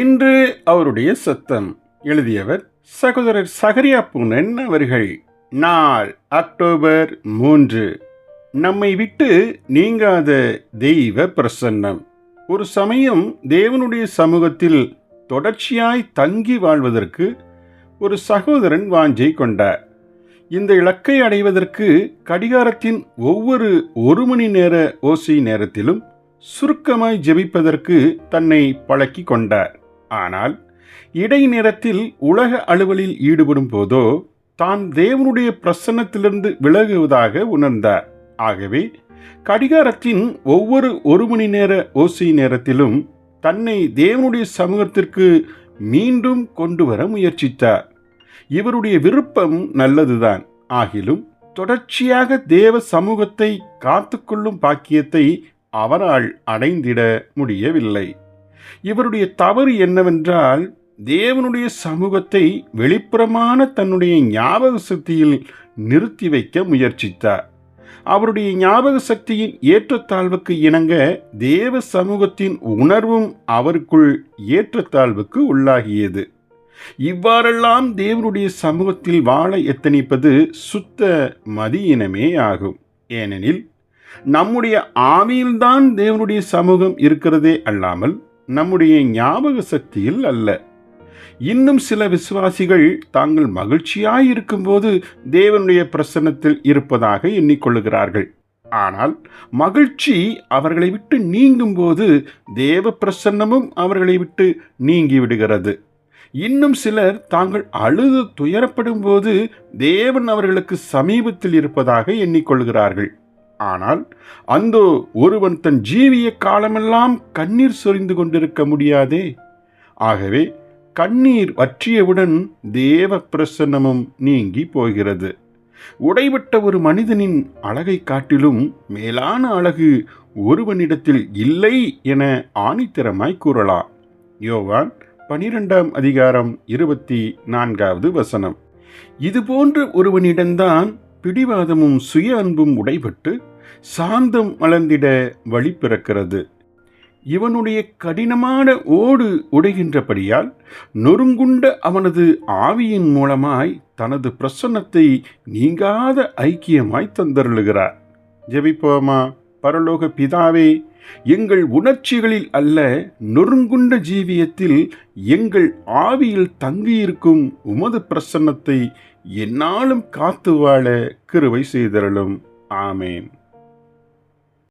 இன்று அவருடைய சத்தம். எழுதியவர் சகோதரர் சகரியா பூனன் அவர்கள். நாள் அக்டோபர் 3. நம்மை விட்டு நீங்காத தெய்வ பிரசன்னம். ஒரு சமயம் தேவனுடைய சமூகத்தில் தொடர்ச்சியாய் தங்கி வாழ்வதற்கு ஒரு சகோதரன் வாஞ்சை கொண்டார். இந்த இலக்கை அடைவதற்கு கடிகாரத்தின் ஒவ்வொரு 1 மணி நேர ஓசை நேரத்திலும் சுருக்கமாய் ஜெபிப்பதற்கு தன்னை பழக்கி கொண்டார். ஆனால் இடைநேரத்தில் உலக அலுவலில் ஈடுபடும் போதோ தான் தேவனுடைய பிரசன்னத்திலிருந்து விலகுவதாக உணர்ந்தார். ஆகவே கடிகாரத்தின் ஒவ்வொரு 1 மணி நேர ஓசை நேரத்திலும் தன்னை தேவனுடைய சமூகத்திற்கு மீண்டும் கொண்டு வர முயற்சித்தார். இவருடைய விருப்பம் நல்லதுதான். ஆகிலும் தொடர்ச்சியாக தேவ சமூகத்தை காத்துக்கொள்ளும் பாக்கியத்தை அவரால் அடைந்திட முடியவில்லை. இவருடைய தவறு என்னவென்றால், தேவனுடைய சமூகத்தை வெளிப்புறமான தன்னுடைய ஞாபக சக்தியில் நிறுத்தி வைக்க முயற்சித்தார். அவருடைய ஞாபக சக்தியின் ஏற்றத்தாழ்வுக்கு இணங்க தேவ சமூகத்தின் உணர்வும் அவருக்குள் ஏற்றத்தாழ்வுக்கு உள்ளாகியது. இவ்வாறெல்லாம் தேவனுடைய சமூகத்தில் வாழ எத்தனிப்பது சுத்த மதியினமே ஆகும். ஏனெனில் நம்முடைய ஆவியில்தான் தேவனுடைய சமூகம் இருக்கிறதே அல்லாமல் நம்முடைய ஞாபக சக்தியில் அல்ல. இன்னும் சில விசுவாசிகள் தாங்கள் மகிழ்ச்சியாய் இருக்கும்போது தேவனுடைய பிரசன்னத்தில் இருப்பதாக எண்ணிக்கொள்ளுகிறார்கள். ஆனால் மகிழ்ச்சி அவர்களை விட்டு நீங்கும் போது தேவ பிரசன்னமும் அவர்களை விட்டு நீங்கிவிடுகிறது. இன்னும் சிலர் தாங்கள் அழுது துயரப்படும் போது தேவன் அவர்களுக்கு சமீபத்தில் இருப்பதாக எண்ணிக்கொள்கிறார்கள். ஆனால் அந்தோ ஒருவன் தன் ஜீவிய காலமெல்லாம் கண்ணீர் சொரிந்து கொண்டிருக்க முடியாதே. ஆகவே கண்ணீர் வற்றியவுடன் தேவ பிரசன்னமும் நீங்கி போகிறது. உடைபட்ட ஒரு மனிதனின் அழகை காட்டிலும் மேலான அழகு ஒருவனிடத்தில் இல்லை என ஆணித்தரமாய் கூறலாம். யோவான் 12ஆம் அதிகாரம் 24வது வசனம். இதுபோன்ற ஒருவனிடம்தான் பிடிவாதமும் சுய அன்பும் உடைபட்டு சாந்தம் வளர்ந்திட வழி பிறக்கிறது. இவனுடைய கடினமான ஓடு உடைகின்றபடியால் நொறுங்குண்ட அவனது ஆவியின் மூலமாய் தனது பிரசன்னத்தை நீங்காத ஐக்கியமாய் தந்தருளுகிறார். ஜெபிப்போமா. பரலோக பிதாவே, எங்கள் உணர்ச்சிகளில் அல்ல, நொறுங்குண்ட ஜீவியத்தில் எங்கள் ஆவியில் தங்கியிருக்கும் உமது பிரசன்னத்தை எந்நாளும் காத்து வாழ கிருபை செய்தருளும். ஆமேன்.